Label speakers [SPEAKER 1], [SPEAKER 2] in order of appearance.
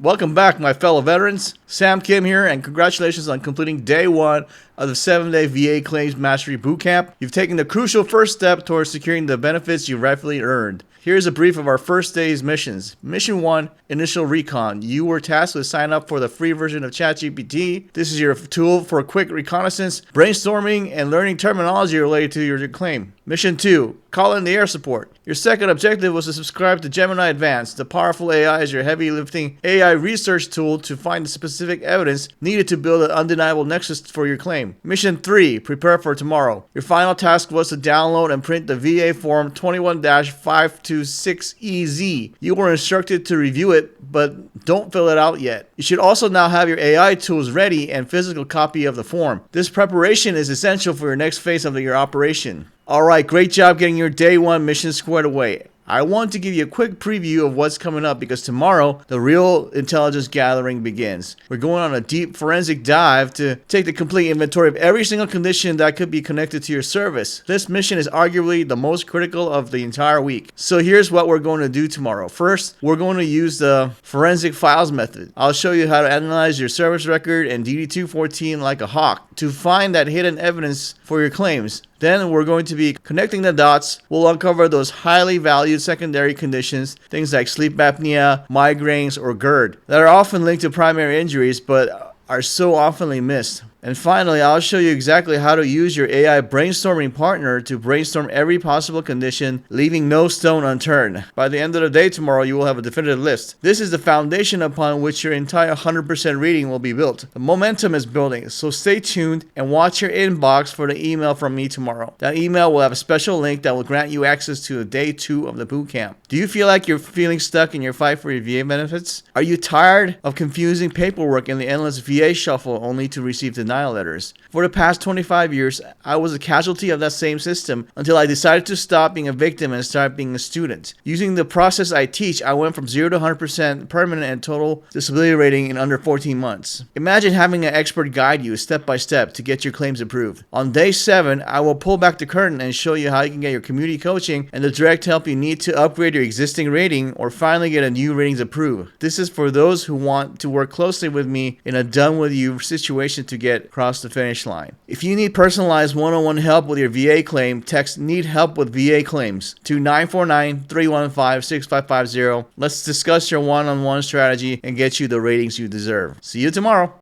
[SPEAKER 1] Welcome back, my fellow veterans. Sam Kim here, and congratulations on completing day 1 of the 7-day VA Claims Mastery Bootcamp. You've taken the crucial first step towards securing the benefits you rightfully earned. Here's a brief of our first day's missions. Mission 1, Initial Recon. You were tasked with sign up for the free version of ChatGPT. This is your tool for quick reconnaissance, brainstorming, and learning terminology related to your claim. Mission 2, Call in the air support. Your second objective was to subscribe to Gemini Advanced. The powerful AI is your heavy lifting AI research tool to find the specific evidence needed to build an undeniable nexus for your claim. Mission 3, Prepare for Tomorrow. Your final task was to download and print the VA Form 21-526EZ. You were instructed to review it, but don't fill it out yet. You should also now have your AI tools ready and physical copy of the form. This preparation is essential for your next phase of your operation. Alright, great job getting your day 1 mission squared away. I want to give you a quick preview of what's coming up because tomorrow, the real intelligence gathering begins. We're going on a deep forensic dive to take the complete inventory of every single condition that could be connected to your service. This mission is arguably the most critical of the entire week. So here's what we're going to do tomorrow. First, we're going to use the forensic files method. I'll show you how to analyze your service record and DD-214 like a hawk to find that hidden evidence for your claims. Then we're going to be connecting the dots. We'll uncover those highly valued secondary conditions, things like sleep apnea, migraines, or GERD, that are often linked to primary injuries but are so oftenly missed. And finally, I'll show you exactly how to use your AI brainstorming partner to brainstorm every possible condition, leaving no stone unturned. By the end of the day tomorrow, you will have a definitive list. This is the foundation upon which your entire 100% reading will be built. The momentum is building, so stay tuned and watch your inbox for the email from me tomorrow. That email will have a special link that will grant you access to day 2 of the bootcamp. Do you feel like you're feeling stuck in your fight for your VA benefits? Are you tired of confusing paperwork and the endless VA shuffle only to receive denial letters? For the past 25 years, I was a casualty of that same system until I decided to stop being a victim and start being a student. Using the process I teach, I went from 0 to 100% permanent and total disability rating in under 14 months. Imagine having an expert guide you step by step to get your claims approved. On day 7, I will pull back the curtain and show you how you can get your community coaching and the direct help you need to upgrade your existing rating or finally get a new ratings approved. This is for those who want to work closely with me in a done-with-you situation to get across the finish line. If you need personalized one-on-one help with your VA claim, text "Need Help with VA Claims" to 949-315-6550. Let's discuss your one-on-one strategy and get you the ratings you deserve. See you tomorrow.